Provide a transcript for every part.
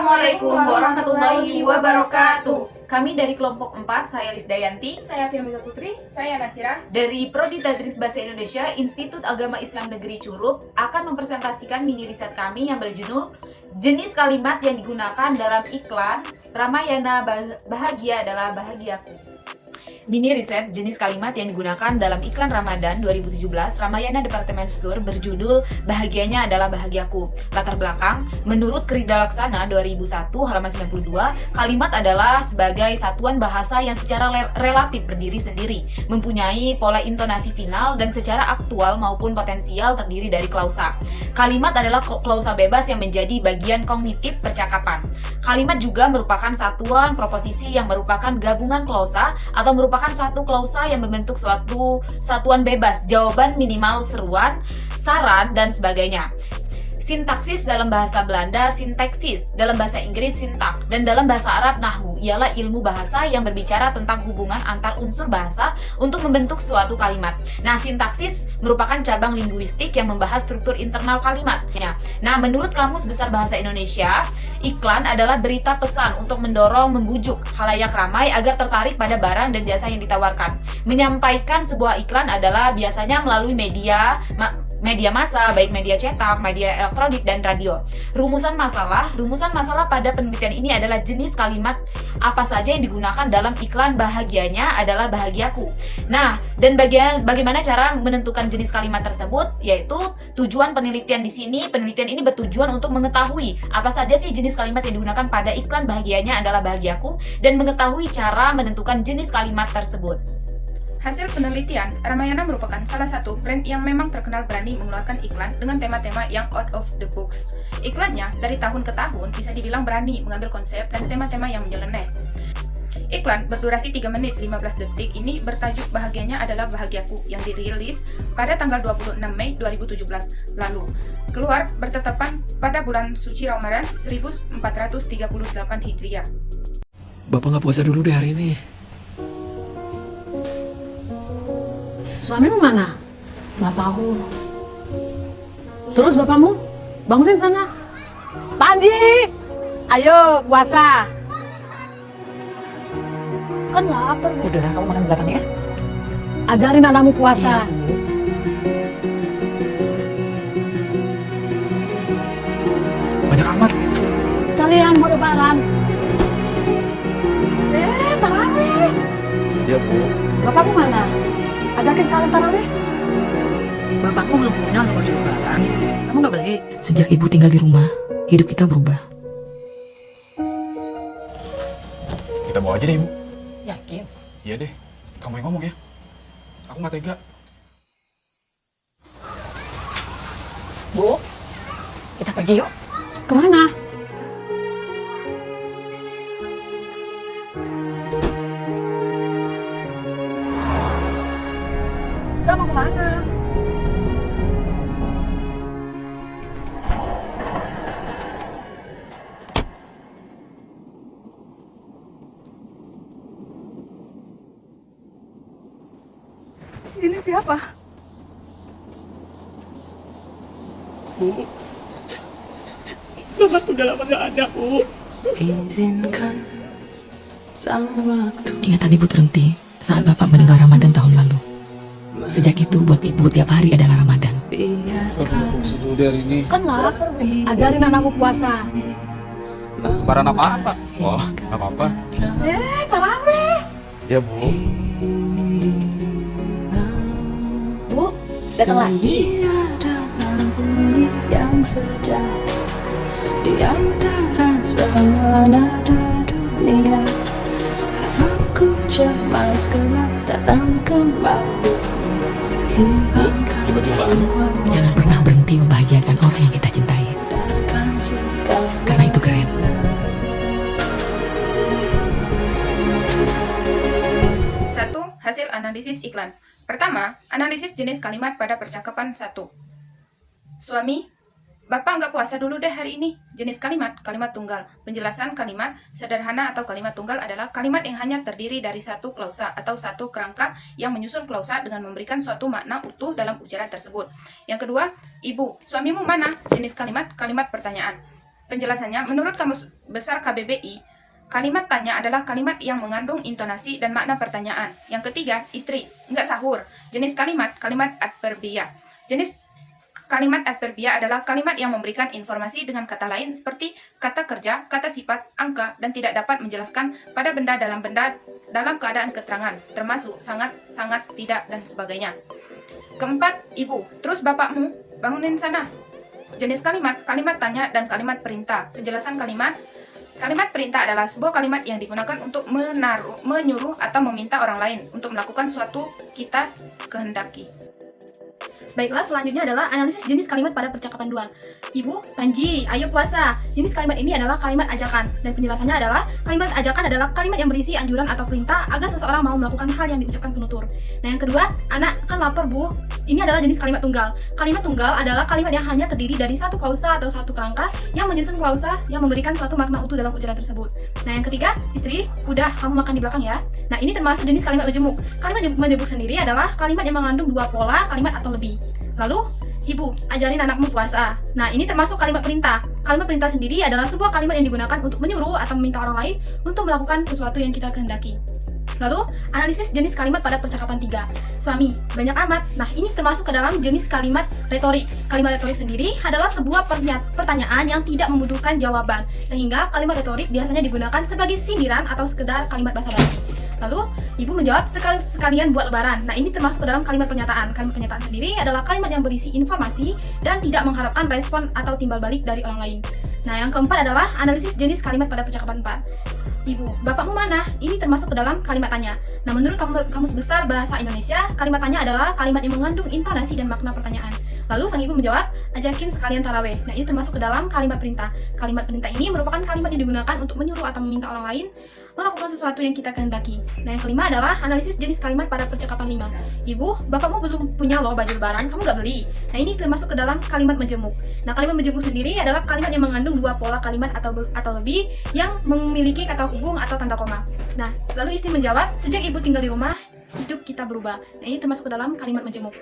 Assalamualaikum warahmatullahi wabarakatuh. Kami dari kelompok 4, saya Lisdayanti, Saya Firmega Putri, saya Nasira. dari Prodi Tadris Bahasa Indonesia, Institut Agama Islam Negeri Curup, akan mempresentasikan mini riset kami yang berjudul jenis kalimat yang digunakan dalam iklan Ramayana Bahagia adalah bahagiaku. Mini riset jenis kalimat yang digunakan dalam iklan Ramadan 2017 Ramayana Department Store berjudul Bahagianya adalah Bahagiaku. Latar belakang, menurut Krida Laksana 2001 halaman 92, kalimat adalah sebagai satuan bahasa yang secara relatif berdiri sendiri, mempunyai pola intonasi final dan secara aktual maupun potensial terdiri dari klausa. Kalimat adalah klausa bebas yang menjadi bagian kognitif percakapan. Kalimat juga merupakan satuan proposisi yang merupakan gabungan klausa atau merupakan satu klausa yang membentuk suatu satuan bebas, jawaban minimal seruan, saran, dan sebagainya. Sintaksis dalam bahasa Belanda sintaksis, dalam bahasa Inggris sintak, dan dalam bahasa Arab nahwu ialah ilmu bahasa yang berbicara tentang hubungan antar unsur bahasa untuk membentuk suatu kalimat. Nah, sintaksis merupakan cabang linguistik yang membahas struktur internal kalimat. Nah, menurut Kamus Besar Bahasa Indonesia, iklan adalah berita pesan untuk mendorong, membujuk khalayak ramai agar tertarik pada barang dan jasa yang ditawarkan. Menyampaikan sebuah iklan adalah biasanya melalui media massa, baik media cetak, media elektronik, dan radio. Rumusan masalah pada penelitian ini adalah jenis kalimat apa saja yang digunakan dalam iklan Bahagianya adalah Bahagiaku. Nah, dan bagaimana cara menentukan jenis kalimat tersebut, yaitu tujuan penelitian di sini. Penelitian ini bertujuan untuk mengetahui apa saja sih jenis kalimat yang digunakan pada iklan Bahagianya adalah Bahagiaku dan mengetahui cara menentukan jenis kalimat tersebut. Hasil penelitian, Ramayana merupakan salah satu brand yang memang terkenal berani mengeluarkan iklan dengan tema-tema yang out of the box. Iklannya dari tahun ke tahun bisa dibilang berani mengambil konsep dan tema-tema yang menyeleneh. Iklan berdurasi 3 menit 15 detik ini bertajuk Bahagianya adalah Bahagiaku yang dirilis pada tanggal 26 Mei 2017 lalu. Keluar bertepatan pada bulan suci Ramadan 1438 Hijriah. Bapak nggak puasa dulu deh hari ini. Suamimu mana? Nggak sahur. Terus bapakmu? Bangunin sana. Pak Andi, ayo puasa. Kan lapar, Bu. Udah, kamu makan belakang ya. Ajarin anakmu puasa. Banyak amat. Sekalian mau lebaran. Tarawih. Iya, Bu. Bapakmu mana? Ajakin sekalian tarawih. Bapakmu belum punya loh baju lebaran. Kamu nggak beli? Sejak ibu tinggal di rumah, hidup kita berubah. Kita bawa aja deh, Ibu. Yakin? Iya deh. Kamu yang ngomong ya. Aku nggak tega. Bu, kita pergi yuk. Kemana? Udah mau kemana? Ini siapa? Bu, Bapak tuh udah lama gak ada, Bu. Izinkan sang waktu. Ingatan ibu terhenti saat bapak meninggal Ramadan tahun lalu. Sejak itu buat ibu tiap hari adalah Ramadan. Puasa dulu deh hari ini. Kan lapar, Bu. Ajarin anakmu puasa. Lebaran apa? Oh, nggak apa-apa. Tarawih. Iya, Bu. Bu, datang lagi. Yang sejati di antara semua nada dunia, harapku cemas kelak datang kembali. Hilangkan semua. Jangan pernah berhenti membahagiakan orang yang kita cintai, karena itu keren. Satu, hasil analisis iklan. Pertama, analisis jenis kalimat pada percakapan 1. Suami, Bapak nggak puasa dulu deh hari ini. Jenis kalimat, kalimat tunggal. Penjelasan kalimat sederhana atau kalimat tunggal adalah kalimat yang hanya terdiri dari satu klausa atau satu kerangka yang menyusun klausa dengan memberikan suatu makna utuh dalam ujaran tersebut. Yang kedua, Ibu, suamimu mana? Jenis kalimat, kalimat pertanyaan. Penjelasannya, menurut Kamus Besar KBBI, kalimat tanya adalah kalimat yang mengandung intonasi dan makna pertanyaan. Yang ketiga, istri, nggak sahur. Jenis kalimat adverbia. Jenis kalimat adverbia adalah kalimat yang memberikan informasi dengan kata lain seperti kata kerja, kata sifat, angka, dan tidak dapat menjelaskan pada benda dalam keadaan keterangan, termasuk sangat, sangat, tidak, dan sebagainya. Keempat, ibu, terus bapakmu, bangunin sana. Jenis kalimat tanya dan kalimat perintah. Penjelasan kalimat perintah adalah sebuah kalimat yang digunakan untuk menyuruh atau meminta orang lain untuk melakukan suatu kita kehendaki. Baiklah, selanjutnya adalah analisis jenis kalimat pada percakapan dual. Ibu, Panji, ayo puasa. Jenis kalimat ini adalah kalimat ajakan. Dan penjelasannya adalah kalimat ajakan adalah kalimat yang berisi anjuran atau perintah agar seseorang mau melakukan hal yang diucapkan penutur. Nah, yang kedua, anak kan lapar, Bu. Ini adalah jenis kalimat tunggal. Kalimat tunggal adalah kalimat yang hanya terdiri dari satu klausa atau satu kerangka yang menyusun klausa yang memberikan suatu makna utuh dalam ujaran tersebut. Nah, yang ketiga, istri, udah kamu makan di belakang ya. Nah, ini termasuk jenis kalimat menjemuk. Kalimat menjemuk sendiri adalah kalimat yang mengandung dua pola kalimat atau lebih. Lalu, ibu, ajarin anakmu puasa. Nah, ini termasuk kalimat perintah. Kalimat perintah sendiri adalah sebuah kalimat yang digunakan untuk menyuruh atau meminta orang lain untuk melakukan sesuatu yang kita kehendaki. Lalu, analisis jenis kalimat pada percakapan 3. Suami, banyak amat. Nah, ini termasuk ke dalam jenis kalimat retorik. Kalimat retorik sendiri adalah sebuah pertanyaan yang tidak membutuhkan jawaban. Sehingga kalimat retorik biasanya digunakan sebagai sindiran atau sekedar kalimat basa-basi. Lalu, ibu menjawab sekalian buat lebaran. Nah, ini termasuk ke dalam kalimat pernyataan. Kalimat pernyataan sendiri adalah kalimat yang berisi informasi dan tidak mengharapkan respon atau timbal balik dari orang lain. Nah, yang keempat adalah analisis jenis kalimat pada percakapan 4. Ibu, bapakmu mana? Ini termasuk ke dalam kalimat tanya. Nah, menurut Kamus Besar Bahasa Indonesia, kalimat tanya adalah kalimat yang mengandung intonasi dan makna pertanyaan. Lalu sang ibu menjawab, ajakin sekalian taraweh. Nah, ini termasuk ke dalam kalimat perintah. Kalimat perintah ini merupakan kalimat yang digunakan untuk menyuruh atau meminta orang lain melakukan sesuatu yang kita kehendaki. Nah, yang kelima adalah analisis jenis kalimat pada percakapan 5. Ibu, bapakmu belum punya loh baju lebaran, kamu nggak beli. Nah, ini termasuk ke dalam kalimat menjemuk. Nah, kalimat menjemuk sendiri adalah kalimat yang mengandung dua pola kalimat atau lebih yang memiliki kata hubung atau tanda koma. Nah, lalu istri menjawab, sejak ibu tinggal di rumah, hidup kita berubah. Nah, ini termasuk ke dalam kalimat menjemuk.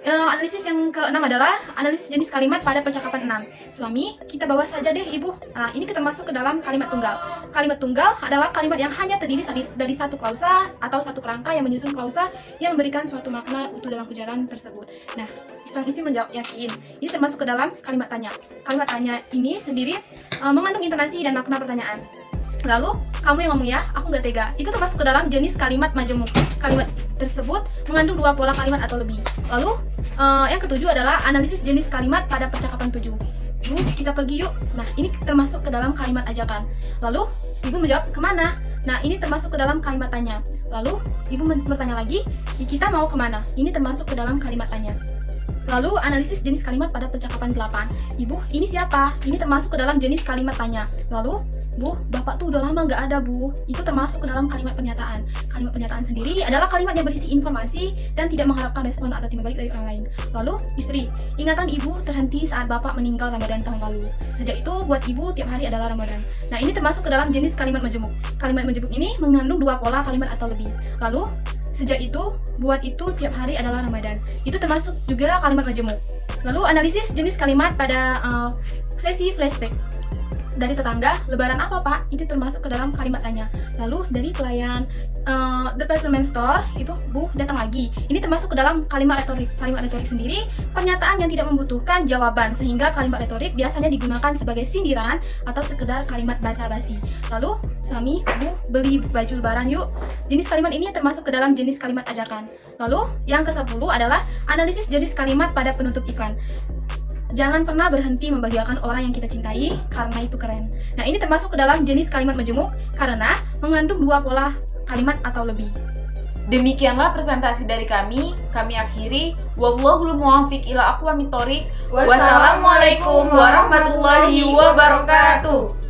Analisis yang keenam adalah analisis jenis kalimat pada percakapan 6. Suami, kita bawa saja deh ibu. Nah, ini termasuk ke dalam kalimat tunggal. Kalimat tunggal adalah kalimat yang hanya terdiri dari satu klausa atau satu kerangka yang menyusun klausa yang memberikan suatu makna utuh dalam ujaran tersebut. Nah, sang istri menjawab yakin. Ini termasuk ke dalam kalimat tanya. Kalimat tanya ini sendiri mengandung intonasi dan makna pertanyaan. Lalu, kamu yang ngomong ya, aku nggak tega. Itu termasuk ke dalam jenis kalimat majemuk. Kalimat tersebut mengandung dua pola kalimat atau lebih. Lalu, yang ketujuh adalah analisis jenis kalimat pada percakapan 7. Bu, kita pergi yuk. Nah, ini termasuk ke dalam kalimat ajakan. Lalu, ibu menjawab, kemana? Nah, ini termasuk ke dalam kalimat tanya. Lalu, ibu bertanya lagi, kita mau kemana? Ini termasuk ke dalam kalimat tanya. Lalu, analisis jenis kalimat pada percakapan 8. Ibu, ini siapa? Ini termasuk ke dalam jenis kalimat tanya. Lalu, Bu, bapak tuh udah lama nggak ada, Bu. Itu termasuk ke dalam kalimat pernyataan. Kalimat pernyataan sendiri adalah kalimat yang berisi informasi dan tidak mengharapkan respon atau timbal balik dari orang lain. Lalu, istri, ingatan ibu terhenti saat bapak meninggal Ramadan tahun lalu. Sejak itu, buat ibu tiap hari adalah Ramadan. Nah, ini termasuk ke dalam jenis kalimat menjemuk. Kalimat menjemuk ini mengandung dua pola kalimat atau lebih. Lalu, sejak itu, buat itu tiap hari adalah Ramadan. Itu termasuk juga kalimat menjemuk. Lalu, analisis jenis kalimat pada sesi flashback. Dari tetangga, lebaran apa pak? Itu termasuk ke dalam kalimat tanya. Lalu dari pelayan department store, itu Bu datang lagi. Ini termasuk ke dalam kalimat retorik. Kalimat retorik sendiri pernyataan yang tidak membutuhkan jawaban, sehingga kalimat retorik biasanya digunakan sebagai sindiran atau sekedar kalimat basa-basi. Lalu, suami, Bu, beli baju lebaran yuk. Jenis kalimat ini termasuk ke dalam jenis kalimat ajakan. Lalu, yang ke-10 adalah analisis jenis kalimat pada penutup iklan. Jangan pernah berhenti membahagiakan orang yang kita cintai, karena itu keren. Nah, ini termasuk ke dalam jenis kalimat menjemuk karena mengandung dua pola kalimat atau lebih. Demikianlah presentasi dari kami akhiri. Wallahul muwaffiq ila aqwamit thoriq. Wassalamualaikum warahmatullahi wabarakatuh.